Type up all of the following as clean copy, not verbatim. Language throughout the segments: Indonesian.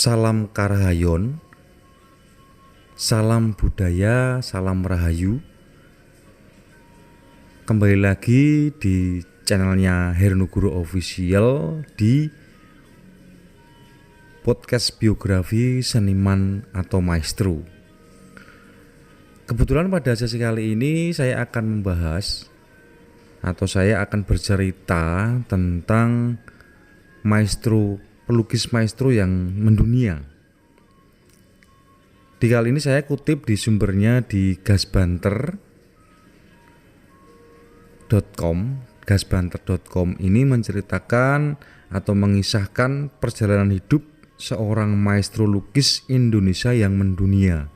Salam Karahayon, salam budaya, salam rahayu. Kembali lagi di channelnya Hernuguro Official di podcast biografi seniman atau maestro. Kebetulan pada sesi kali ini saya akan membahas atau saya akan bercerita tentang pelukis maestro yang mendunia. Di kali ini saya kutip di sumbernya di gasbanter.com. Gasbanter.com ini menceritakan atau mengisahkan perjalanan hidup seorang maestro lukis Indonesia yang mendunia.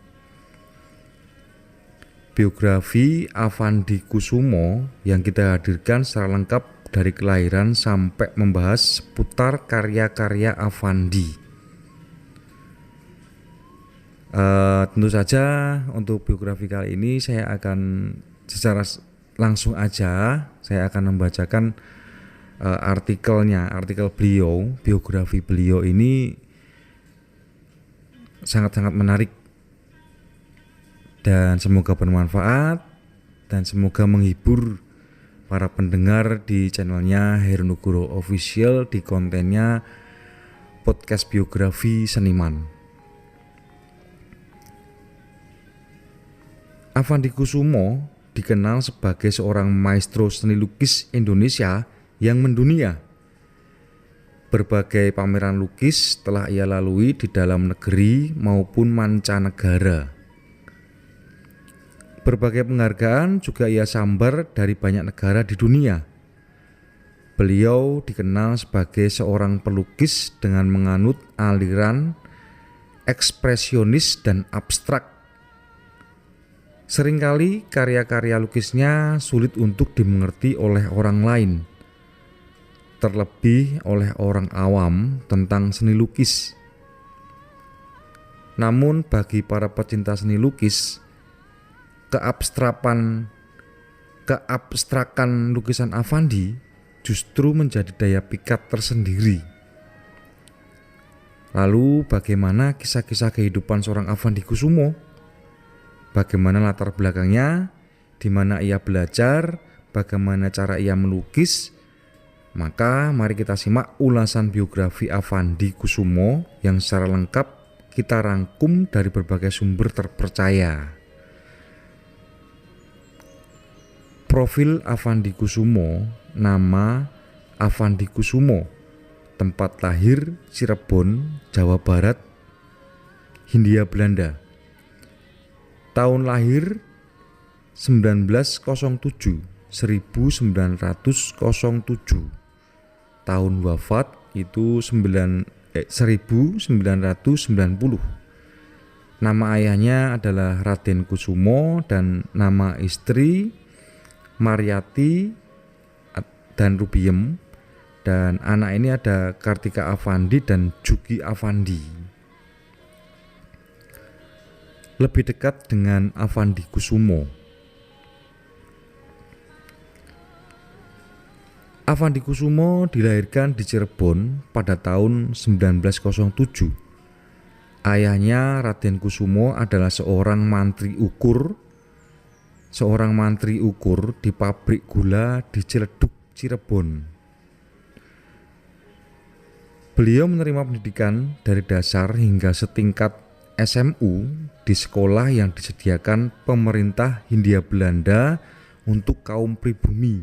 Biografi Avandi Kusumo yang kita hadirkan secara lengkap dari kelahiran sampai membahas seputar karya-karya Avandi. Tentu saja untuk biografi kali ini saya akan secara langsung aja saya akan membacakan artikel beliau. Biografi beliau ini sangat-sangat menarik dan semoga bermanfaat dan semoga menghibur para pendengar di channelnya Hernuguro Official di kontennya podcast biografi seniman. Avandi Kusumo dikenal sebagai seorang maestro seni lukis Indonesia yang mendunia. Berbagai pameran lukis telah ia lalui di dalam negeri maupun mancanegara. Berbagai penghargaan juga ia sambar dari banyak negara di dunia. Beliau dikenal sebagai seorang pelukis dengan menganut aliran ekspresionis dan abstrak. Seringkali karya-karya lukisnya sulit untuk dimengerti oleh orang lain, terlebih oleh orang awam tentang seni lukis. Namun bagi para pecinta seni lukis, keabstrakan lukisan Avandi justru menjadi daya pikat tersendiri. Lalu bagaimana kisah-kisah kehidupan seorang Avandi Kusumo? Bagaimana latar belakangnya? Di mana ia belajar? Bagaimana cara ia melukis? Maka mari kita simak ulasan biografi Avandi Kusumo yang secara lengkap kita rangkum dari berbagai sumber terpercaya. Profil Avandi Kusumo. Nama Avandi Kusumo. Tempat lahir Cirebon, Jawa Barat, Hindia Belanda. Tahun lahir 1907. Tahun wafat itu 1990. Nama ayahnya adalah Raden Kusumo dan nama istri Mariati dan Rubiem, dan anak ini ada Kartika Avandi dan Jugi Avandi. Lebih dekat dengan Avandi Kusumo. Avandi Kusumo dilahirkan di Cirebon pada tahun 1907. Ayahnya Raden Kusumo adalah seorang mantri ukur di pabrik gula di Ciledug, Cirebon. Beliau menerima pendidikan dari dasar hingga setingkat SMU di sekolah yang disediakan pemerintah Hindia Belanda untuk kaum pribumi.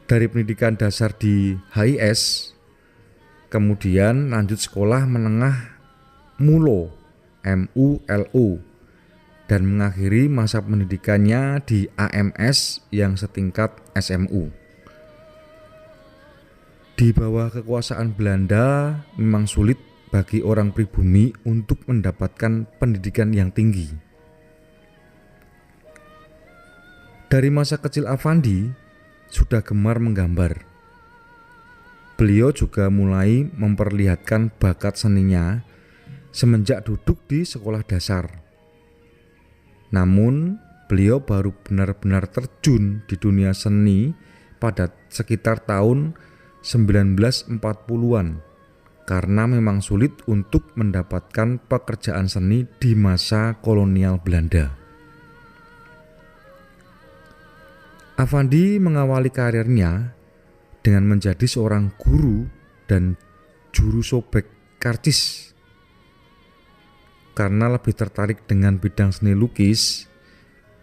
Dari pendidikan dasar di HIS, kemudian lanjut sekolah menengah MULO MULO dan mengakhiri masa pendidikannya di AMS yang setingkat SMU. Di bawah kekuasaan Belanda memang sulit bagi orang pribumi untuk mendapatkan pendidikan yang tinggi. Dari masa kecil Avandi sudah gemar menggambar. Beliau juga mulai memperlihatkan bakat seninya semenjak duduk di sekolah dasar. Namun beliau baru benar-benar terjun di dunia seni pada sekitar tahun 1940-an karena memang sulit untuk mendapatkan pekerjaan seni di masa kolonial Belanda. Affandi mengawali karirnya dengan menjadi seorang guru dan juru sobek karcis. Karena lebih tertarik dengan bidang seni lukis,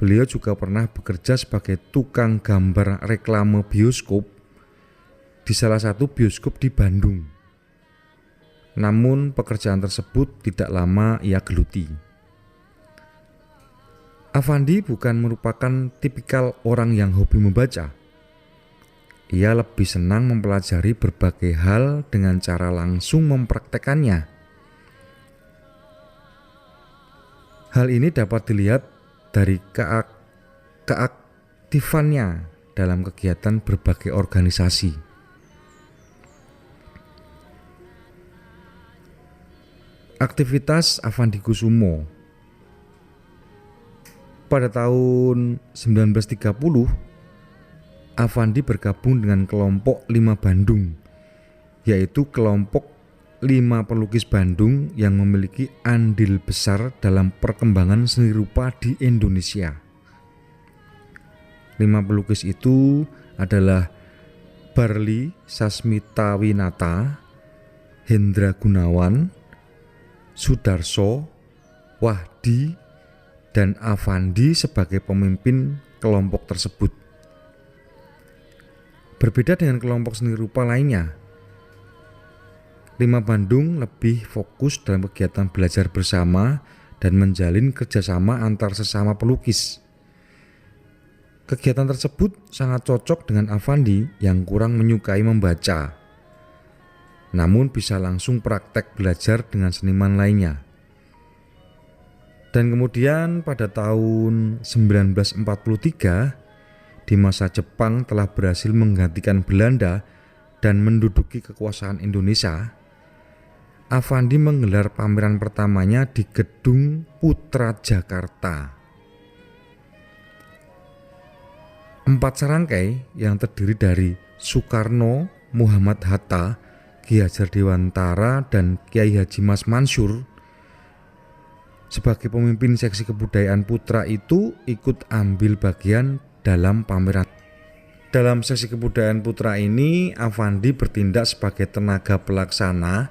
beliau juga pernah bekerja sebagai tukang gambar reklame bioskop di salah satu bioskop di Bandung. Namun pekerjaan tersebut tidak lama ia geluti. Affandi bukan merupakan tipikal orang yang hobi membaca. Ia lebih senang mempelajari berbagai hal dengan cara langsung mempraktekannya. Hal ini dapat dilihat dari keaktifannya dalam kegiatan berbagai organisasi. Aktivitas Affandi Kusumo. Pada tahun 1930, Affandi bergabung dengan kelompok 5 Bandung, yaitu kelompok 5 pelukis Bandung yang memiliki andil besar dalam perkembangan seni rupa di Indonesia. 5 pelukis itu adalah Barli Sasmitawinata, Hendra Gunawan, Sudarso, Wahdi, dan Affandi sebagai pemimpin kelompok tersebut. Berbeda dengan kelompok seni rupa lainnya, 5 Bandung lebih fokus dalam kegiatan belajar bersama dan menjalin kerjasama antar sesama pelukis. Kegiatan tersebut sangat cocok dengan Affandi yang kurang menyukai membaca, namun bisa langsung praktek belajar dengan seniman lainnya. Dan kemudian pada tahun 1943, di masa Jepang telah berhasil menggantikan Belanda dan menduduki kekuasaan Indonesia, Affandi menggelar pameran pertamanya di Gedung Putra Jakarta. 4 serangkai yang terdiri dari Soekarno, Muhammad Hatta, Ki Hajar Dewantara, dan Kiai Haji Mas Mansur sebagai pemimpin seksi kebudayaan putra itu ikut ambil bagian dalam pameran. Dalam seksi kebudayaan putra ini, Affandi bertindak sebagai tenaga pelaksana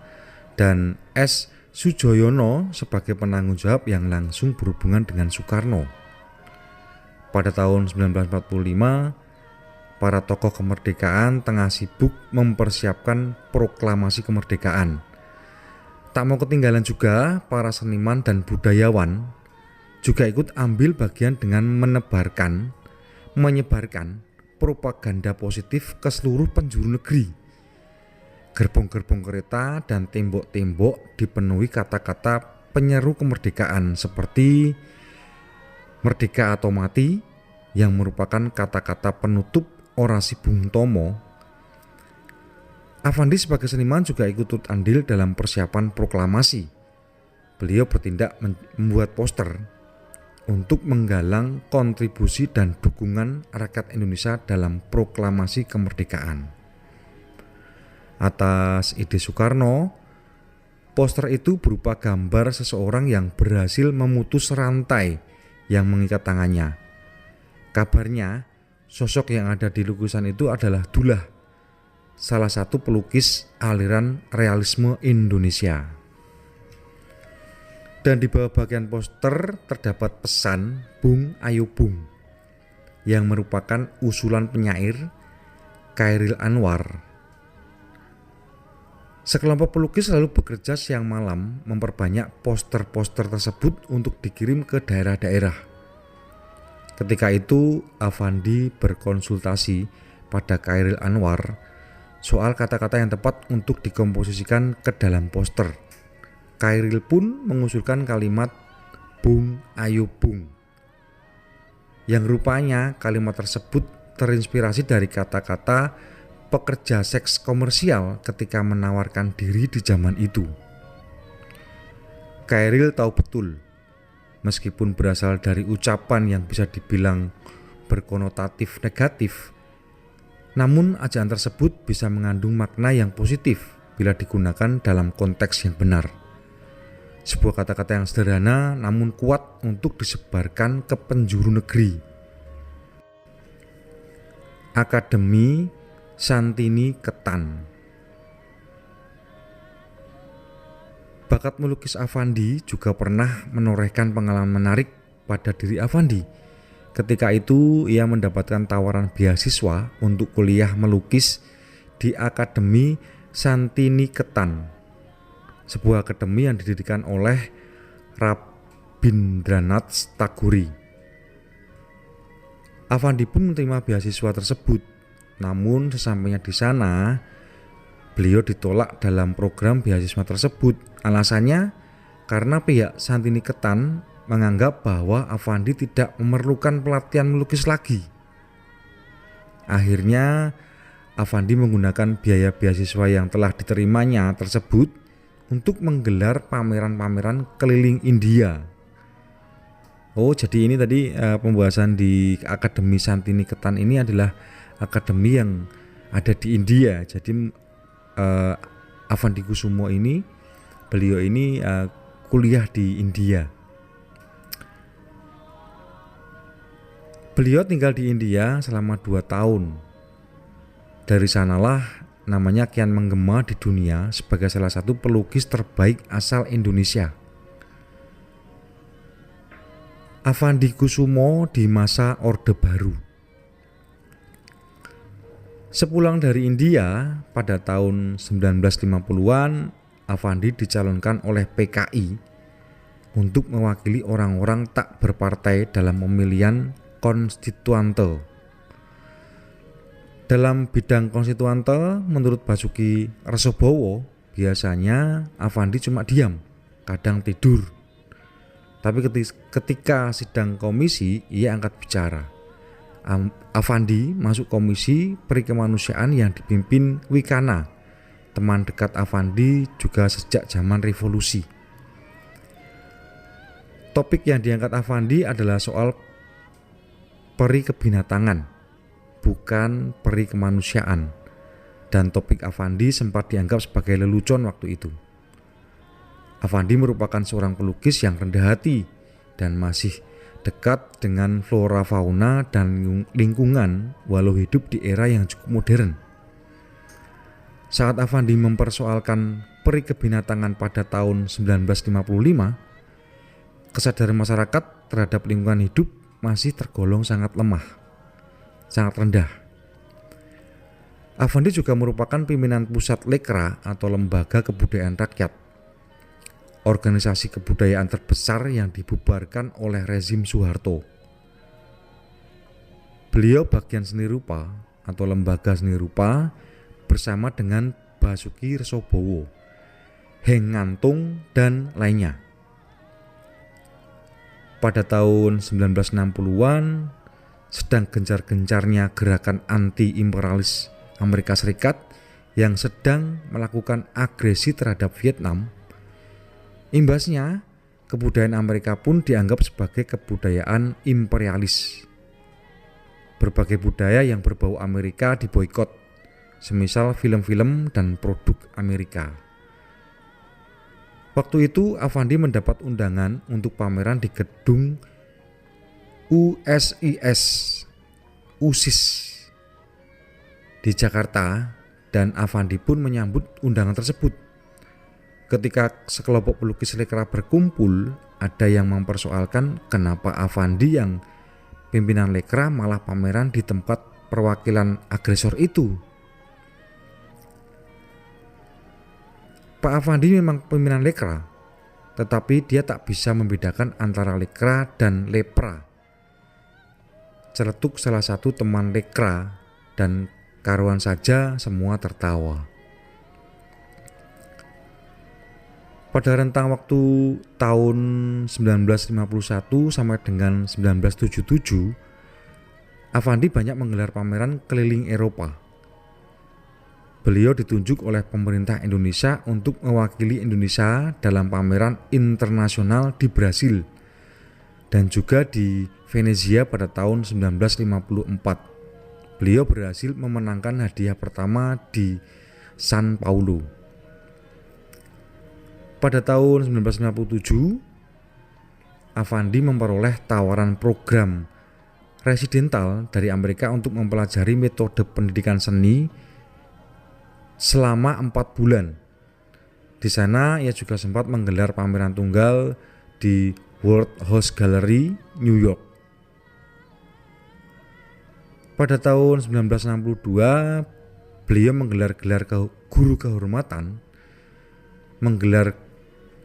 dan S. Sujoyono sebagai penanggung jawab yang langsung berhubungan dengan Soekarno. Pada tahun 1945, para tokoh kemerdekaan tengah sibuk mempersiapkan proklamasi kemerdekaan. Tak mau ketinggalan juga, para seniman dan budayawan juga ikut ambil bagian dengan menyebarkan propaganda positif ke seluruh penjuru negeri. Gerbong-gerbong kereta dan tembok-tembok dipenuhi kata-kata penyeru kemerdekaan seperti Merdeka atau Mati, yang merupakan kata-kata penutup orasi Bung Tomo. Affandi sebagai seniman juga ikut turut andil dalam persiapan proklamasi. Beliau bertindak membuat poster untuk menggalang kontribusi dan dukungan rakyat Indonesia dalam proklamasi kemerdekaan. Atas ide Soekarno, poster itu berupa gambar seseorang yang berhasil memutus rantai yang mengikat tangannya. Kabarnya, sosok yang ada di lukisan itu adalah Dullah, salah satu pelukis aliran realisme Indonesia. Dan di bawah bagian poster terdapat pesan Bung Ayo Bung, yang merupakan usulan penyair Chairil Anwar. Sekelompok pelukis selalu bekerja siang malam memperbanyak poster-poster tersebut untuk dikirim ke daerah-daerah. Ketika itu Affandi berkonsultasi pada Chairil Anwar soal kata-kata yang tepat untuk dikomposisikan ke dalam poster. Chairil pun mengusulkan kalimat Bung Ayo Bung, yang rupanya kalimat tersebut terinspirasi dari kata-kata pekerja seks komersial ketika menawarkan diri di zaman itu. Chairil tahu betul, meskipun berasal dari ucapan yang bisa dibilang berkonotatif negatif, namun ajakan tersebut bisa mengandung makna yang positif bila digunakan dalam konteks yang benar. Sebuah kata-kata yang sederhana namun kuat untuk disebarkan ke penjuru negeri. Akademi Santini Ketan. Bakat melukis Affandi juga pernah menorehkan pengalaman menarik pada diri Affandi. Ketika itu ia mendapatkan tawaran beasiswa untuk kuliah melukis di Akademi Santini Ketan, sebuah akademi yang didirikan oleh Rabindranath Tagore. Affandi pun menerima beasiswa tersebut, namun sesampainya di sana beliau ditolak dalam program beasiswa tersebut. Alasannya karena pihak Santini Ketan menganggap bahwa Affandi tidak memerlukan pelatihan melukis lagi. Akhirnya Affandi menggunakan biaya beasiswa yang telah diterimanya tersebut untuk menggelar pameran-pameran keliling India. Oh, jadi ini tadi pembahasan di Akademi Santini Ketan ini adalah akademi yang ada di India. Jadi Affandi Kusumo ini, beliau ini kuliah di India. Beliau tinggal di India selama 2 tahun. Dari sanalah namanya kian menggema di dunia sebagai salah satu pelukis terbaik asal Indonesia. Affandi Kusumo di masa Orde Baru. Sepulang dari India pada tahun 1950-an, Affandi dicalonkan oleh PKI untuk mewakili orang-orang tak berpartai dalam pemilihan konstituante. Dalam bidang konstituante, menurut Basuki Resobowo, biasanya Affandi cuma diam, kadang tidur. Tapi ketika sidang komisi, ia angkat bicara. Affandi masuk komisi Peri Kemanusiaan yang dipimpin Wikana, teman dekat Affandi juga sejak zaman revolusi. Topik yang diangkat Affandi adalah soal peri kebinatangan, bukan peri kemanusiaan, dan topik Affandi sempat dianggap sebagai lelucon waktu itu. Affandi merupakan seorang pelukis yang rendah hati dan masih dekat dengan flora fauna dan lingkungan walau hidup di era yang cukup modern. Saat Affandi mempersoalkan peri kebinatangan pada tahun 1955, kesadaran masyarakat terhadap lingkungan hidup masih tergolong sangat lemah, sangat rendah. Affandi juga merupakan pimpinan pusat Lekra atau Lembaga Kebudayaan Rakyat, organisasi kebudayaan terbesar yang dibubarkan oleh rezim Soeharto. Beliau bagian seni rupa atau lembaga seni rupa bersama dengan Basuki Resobowo, Heng Ngantung, dan lainnya. Pada tahun 1960-an, sedang gencar-gencarnya gerakan anti-imperialis Amerika Serikat yang sedang melakukan agresi terhadap Vietnam. Imbasnya, kebudayaan Amerika pun dianggap sebagai kebudayaan imperialis. Berbagai budaya yang berbau Amerika diboikot, semisal film-film dan produk Amerika. Waktu itu Affandi mendapat undangan untuk pameran di gedung USIS di Jakarta, dan Affandi pun menyambut undangan tersebut. Ketika sekelompok pelukis Lekra berkumpul, ada yang mempersoalkan kenapa Affandi yang pimpinan Lekra malah pameran di tempat perwakilan agresor itu. Pak Affandi memang pimpinan Lekra, tetapi dia tak bisa membedakan antara Lekra dan lepra. Celetuk salah satu teman Lekra dan karuan saja semua tertawa. Pada rentang waktu tahun 1951 sampai dengan 1977, Affandi banyak menggelar pameran keliling Eropa. Beliau ditunjuk oleh pemerintah Indonesia untuk mewakili Indonesia dalam pameran internasional di Brasil dan juga di Venezia pada tahun 1954. Beliau berhasil memenangkan hadiah pertama di San Paulo. Pada tahun 1957, Affandi memperoleh tawaran program residental dari Amerika untuk mempelajari metode pendidikan seni selama 4 bulan. Di sana ia juga sempat menggelar pameran tunggal di World House Gallery, New York. Pada tahun 1962, beliau menggelar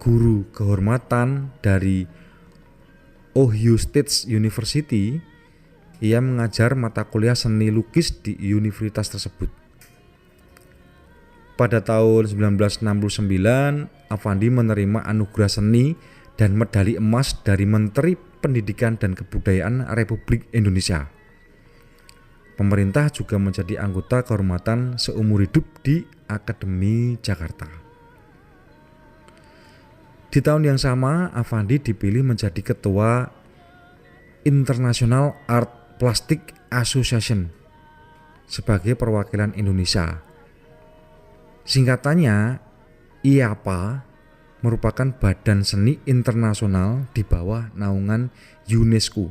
guru kehormatan dari Ohio State University. Ia mengajar mata kuliah seni lukis di universitas tersebut. Pada tahun 1969, Affandi menerima anugerah seni dan medali emas dari Menteri Pendidikan dan Kebudayaan Republik Indonesia. Pemerintah juga menjadi anggota kehormatan seumur hidup di Akademi Jakarta. Di tahun yang sama, Affandi dipilih menjadi ketua International Art Plastic Association sebagai perwakilan Indonesia. Singkatannya, IAPA merupakan badan seni internasional di bawah naungan UNESCO.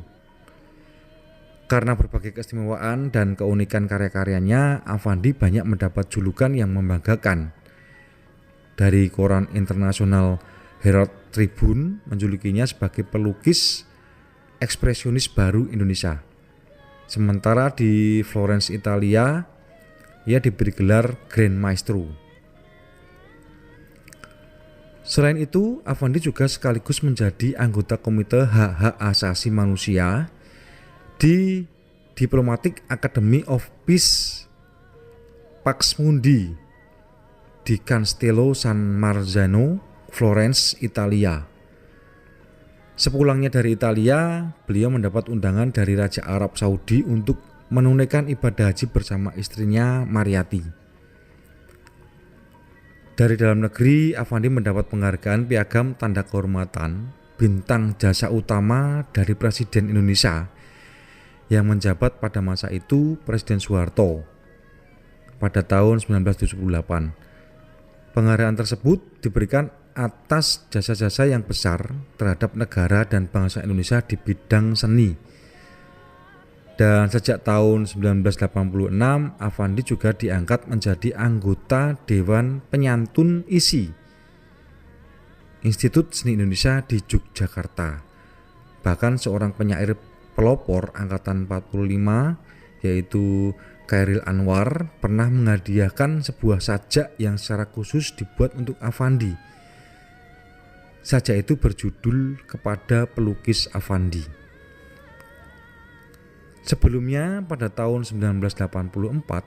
Karena berbagai keistimewaan dan keunikan karya-karyanya, Affandi banyak mendapat julukan yang membanggakan. Dari koran internasional Herald Tribune menjulukinya sebagai pelukis ekspresionis baru Indonesia. Sementara di Florence, Italia, ia diberi gelar Grand Maestro. Selain itu, Affandi juga sekaligus menjadi anggota Komite Hak-Hak Asasi Manusia di Diplomatic Academy of Peace Pax Mundi di Castello San Marzano, Florence, Italia. Sepulangnya dari Italia, beliau mendapat undangan dari Raja Arab Saudi untuk menunaikan ibadah haji bersama istrinya Mariati. Dari dalam negeri, Affandi mendapat penghargaan Piagam Tanda Kehormatan Bintang Jasa Utama dari Presiden Indonesia yang menjabat pada masa itu Presiden Soeharto pada tahun 1978. Penghargaan tersebut diberikan atas jasa-jasa yang besar terhadap negara dan bangsa Indonesia di bidang seni. Dan sejak tahun 1986, Affandi juga diangkat menjadi anggota Dewan Penyantun ISI, Institut Seni Indonesia di Yogyakarta. Bahkan seorang penyair pelopor angkatan 45, yaitu Chairil Anwar, pernah menghadiahkan sebuah sajak yang secara khusus dibuat untuk Affandi. Sajak itu berjudul Kepada Pelukis Affandi. Sebelumnya pada tahun 1984,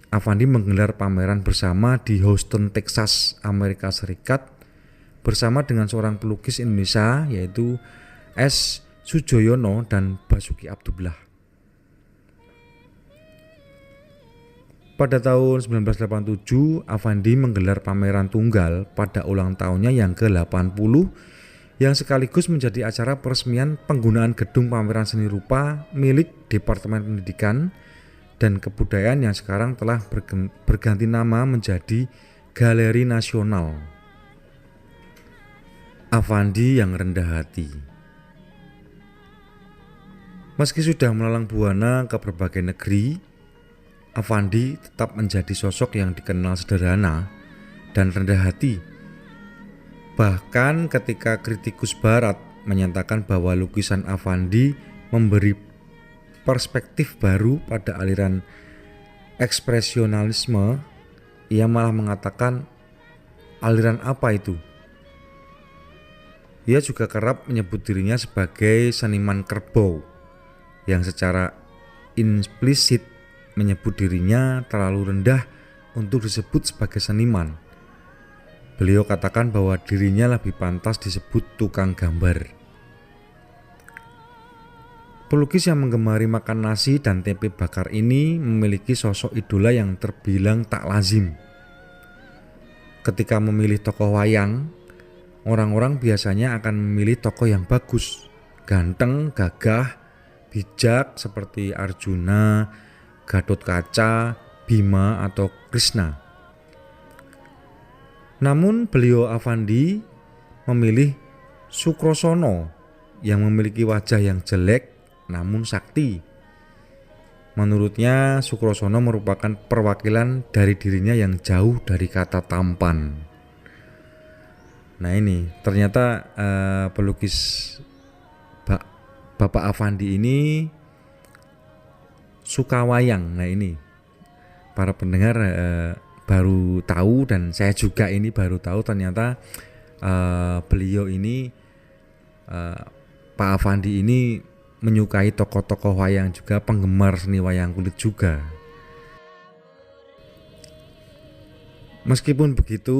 Affandi menggelar pameran bersama di Houston, Texas, Amerika Serikat bersama dengan seorang pelukis Indonesia yaitu S. Sujoyono dan Basuki Abdullah. Pada tahun 1987, Affandi menggelar pameran tunggal pada ulang tahunnya yang ke-80 yang sekaligus menjadi acara peresmian penggunaan gedung pameran seni rupa milik Departemen Pendidikan dan Kebudayaan yang sekarang telah berganti nama menjadi Galeri Nasional. Affandi yang rendah hati. Meski sudah melalang buana ke berbagai negeri, Affandi tetap menjadi sosok yang dikenal sederhana dan rendah hati. Bahkan ketika kritikus barat menyatakan bahwa lukisan Affandi memberi perspektif baru pada aliran ekspresionisme, ia malah mengatakan, aliran apa itu? Ia juga kerap menyebut dirinya sebagai seniman kerbau yang secara implisit menyebut dirinya terlalu rendah untuk disebut sebagai seniman. Beliau katakan bahwa dirinya lebih pantas disebut tukang gambar. Pelukis yang menggemari makan nasi dan tempe bakar ini memiliki sosok idola yang terbilang tak lazim. Ketika memilih tokoh wayang, orang-orang biasanya akan memilih tokoh yang bagus, ganteng, gagah, bijak seperti Arjuna, Gatotkaca, Bima, atau Krishna. Namun beliau Affandi memilih Sukrosono yang memiliki wajah yang jelek namun sakti. Menurutnya Sukrosono merupakan perwakilan dari dirinya yang jauh dari kata tampan. Nah ini ternyata pelukis Bapak Affandi ini suka wayang. Nah ini para pendengar baru tahu, dan saya juga ini baru tahu ternyata beliau ini Pak Affandi ini menyukai tokoh-tokoh wayang juga, penggemar seni wayang kulit juga. Meskipun begitu,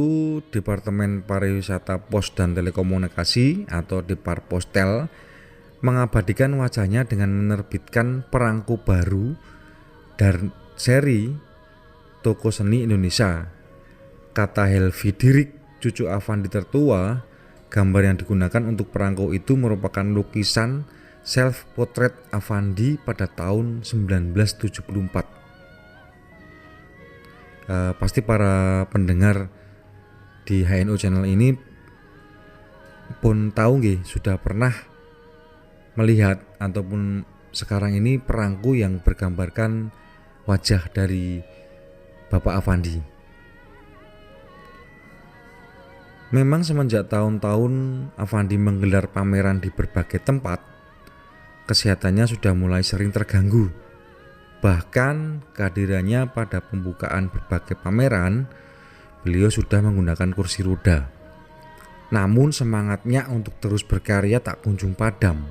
Departemen Pariwisata Pos dan Telekomunikasi atau Deparpostel mengabadikan wajahnya dengan menerbitkan perangko baru dan seri Toko Seni Indonesia. Kata Helvi Dirik, cucu Affandi tertua, gambar yang digunakan untuk perangko itu merupakan lukisan self-portrait Affandi pada tahun 1974. Pasti para pendengar di HNO Channel ini pun tahu nggih, sudah pernah melihat ataupun sekarang ini perangko yang bergambarkan wajah dari Bapak Affandi. Memang semenjak tahun-tahun Affandi menggelar pameran di berbagai tempat, kesehatannya sudah mulai sering terganggu. Bahkan kehadirannya pada pembukaan berbagai pameran, beliau sudah menggunakan kursi roda. Namun semangatnya untuk terus berkarya tak kunjung padam.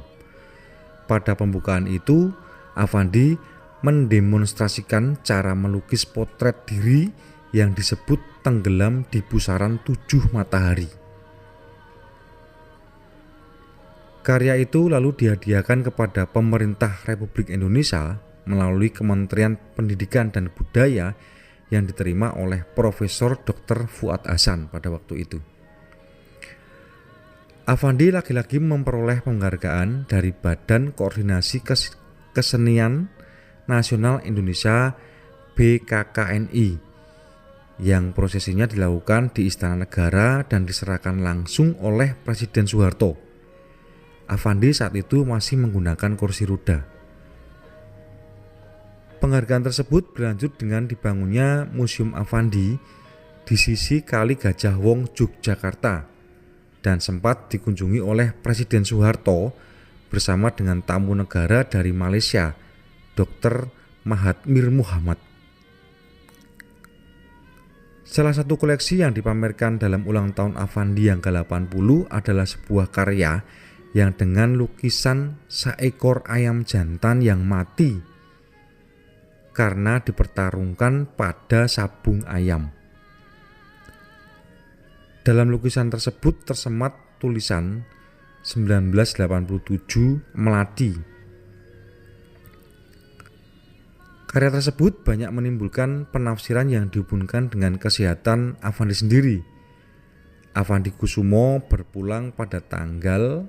Pada pembukaan itu, Affandi mendemonstrasikan cara melukis potret diri yang disebut tenggelam di pusaran 7 matahari. Karya itu lalu dihadiahkan kepada pemerintah Republik Indonesia melalui Kementerian Pendidikan dan Budaya yang diterima oleh Profesor Dr. Fuad Hasan pada waktu itu. Affandi lagi-lagi memperoleh penghargaan dari Badan Koordinasi Kesenian Nasional Indonesia BKKNI yang prosesinya dilakukan di Istana Negara dan diserahkan langsung oleh Presiden Soeharto. Affandi saat itu masih menggunakan kursi roda. Penghargaan tersebut berlanjut dengan dibangunnya Museum Affandi di sisi Kali Gajah Wong, Yogyakarta, dan sempat dikunjungi oleh Presiden Soeharto bersama dengan tamu negara dari Malaysia, Dr. Mahathir Muhammad. Salah satu koleksi yang dipamerkan dalam ulang tahun Affandi yang ke-80 adalah sebuah karya yang dengan lukisan seekor ayam jantan yang mati karena dipertarungkan pada sabung ayam. Dalam lukisan tersebut tersemat tulisan 1987 Melati. Karya tersebut banyak menimbulkan penafsiran yang dihubungkan dengan kesehatan Affandi sendiri. Affandi Kusumo berpulang pada tanggal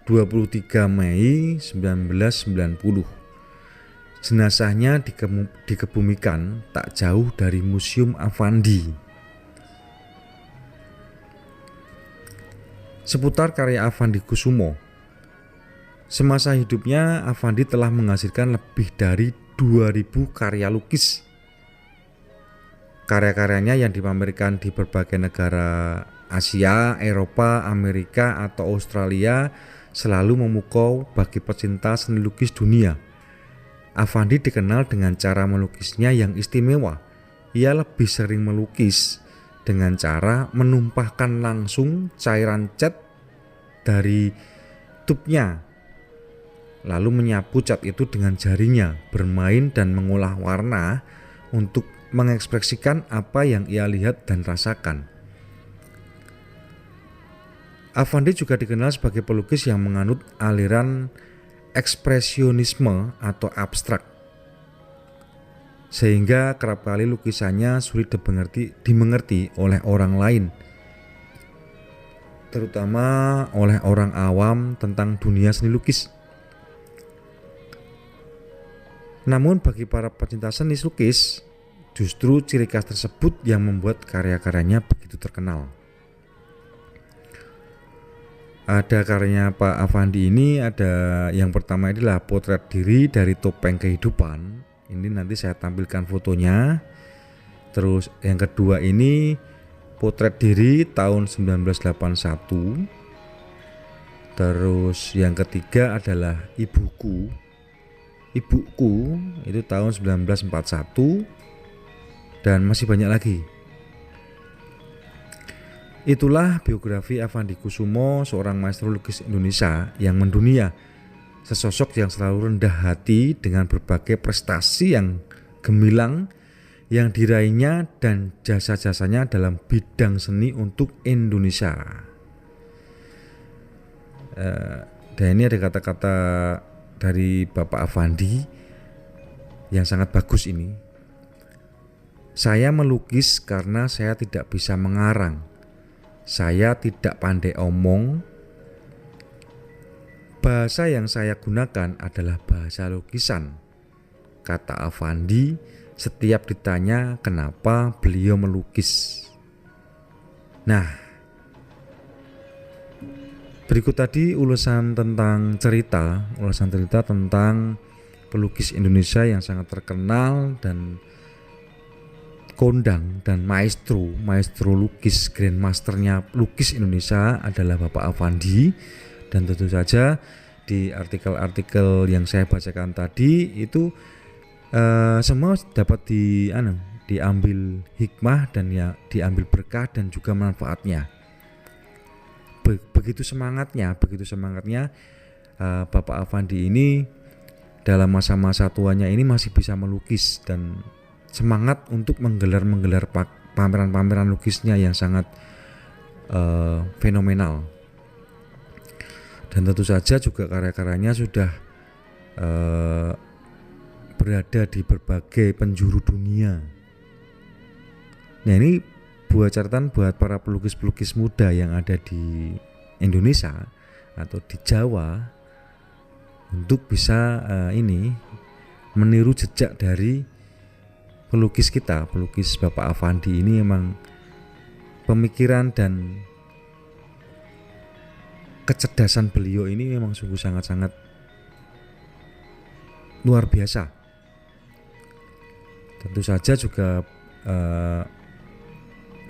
23 Mei 1990. Jenazahnya dikebumikan tak jauh dari Museum Affandi. Seputar karya Affandi Kusumo. Semasa hidupnya, Affandi telah menghasilkan lebih dari 2000 karya lukis. Karya-karyanya yang dipamerkan di berbagai negara Asia, Eropa, Amerika, atau Australia selalu memukau bagi pecinta seni lukis dunia. Affandi dikenal dengan cara melukisnya yang istimewa. Ia lebih sering melukis dengan cara menumpahkan langsung cairan cat dari tubnya, lalu menyapu cat itu dengan jarinya, bermain dan mengolah warna untuk mengekspresikan apa yang ia lihat dan rasakan. Affandi juga dikenal sebagai pelukis yang menganut aliran ekspresionisme atau abstrak, sehingga kerap kali lukisannya sulit dimengerti oleh orang lain, terutama oleh orang awam tentang dunia seni lukis. Namun bagi para pecinta seni lukis, Justru ciri khas tersebut yang membuat karya-karyanya begitu terkenal. Ada karyanya Pak Affandi ini, ada yang pertama adalah potret diri dari topeng kehidupan. Ini nanti saya tampilkan fotonya. Terus yang kedua ini potret diri tahun 1981. Terus yang ketiga adalah ibuku itu tahun 1941, dan masih banyak lagi. Itulah biografi Affandi Kusumo, seorang maestro lukis Indonesia yang mendunia. Sesosok yang selalu rendah hati dengan berbagai prestasi yang gemilang yang diraihnya dan jasa-jasanya dalam bidang seni untuk Indonesia. Dan ini ada kata-kata dari Bapak Affandi yang sangat bagus ini. Saya melukis karena saya tidak bisa mengarang. Saya tidak pandai omong. Bahasa yang saya gunakan adalah bahasa lukisan, kata Affandi setiap ditanya kenapa beliau melukis. Nah, berikut tadi ulasan cerita tentang pelukis Indonesia yang sangat terkenal dan kondang dan maestro lukis, grandmasternya lukis Indonesia adalah Bapak Affandi. Dan tentu saja di artikel-artikel yang saya bacakan tadi itu semua dapat diambil hikmah dan ya diambil berkah dan juga manfaatnya. Begitu semangatnya Bapak Affandi ini dalam masa-masa tuanya ini masih bisa melukis dan semangat untuk menggelar pameran-pameran lukisnya yang sangat fenomenal. Dan tentu saja juga karya-karyanya sudah berada di berbagai penjuru dunia. Nah, ini buat catatan buat para pelukis-pelukis muda yang ada di Indonesia atau di Jawa untuk bisa meniru jejak dari pelukis Bapak Affandi ini. Memang pemikiran dan kecerdasan beliau ini memang sungguh sangat-sangat luar biasa. Tentu saja juga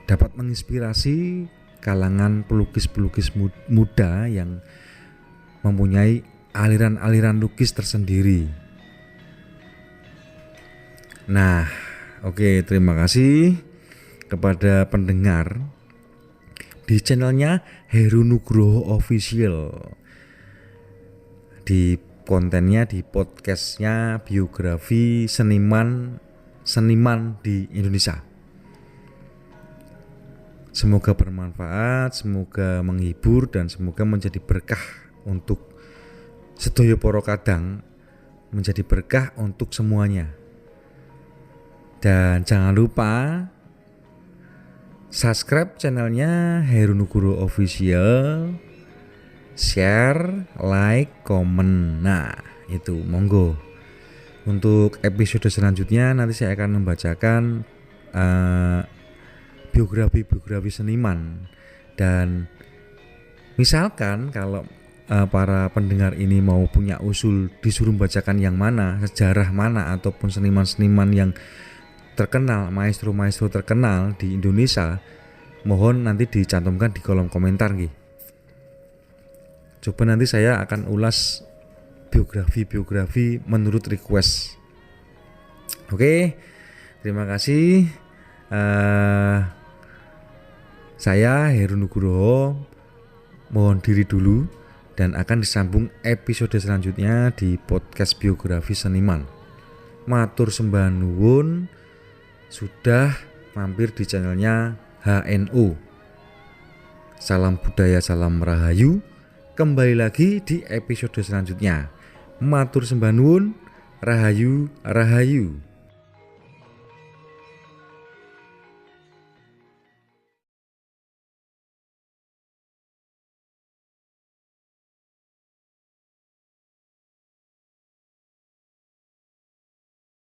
dapat menginspirasi kalangan pelukis-pelukis muda yang mempunyai aliran-aliran lukis tersendiri. Nah, oke, terima kasih kepada pendengar di channelnya Heru Nugroho Official, di kontennya, di podcastnya biografi seniman di Indonesia. Semoga bermanfaat, semoga menghibur, dan semoga menjadi berkah untuk sedaya para kadang, menjadi berkah untuk semuanya. Dan jangan lupa subscribe channelnya Heru Nugroho Official, share, like, komen. Nah, itu monggo. Untuk episode selanjutnya nanti saya akan membacakan biografi seniman. Dan misalkan kalau para pendengar ini mau punya usul disuruh membacakan yang mana, sejarah mana, ataupun seniman-seniman yang terkenal, maestro terkenal di Indonesia, mohon nanti dicantumkan di kolom komentar nggih. Coba nanti saya akan ulas biografi menurut request. Oke, terima kasih. Saya Heru Nugroho mohon diri dulu dan akan disambung episode selanjutnya di podcast biografi seniman. Matur sembah nuwun sudah mampir di channelnya HNO. Salam budaya, salam rahayu. Kembali lagi di episode selanjutnya. Matur sembah nuwun, rahayu, rahayu.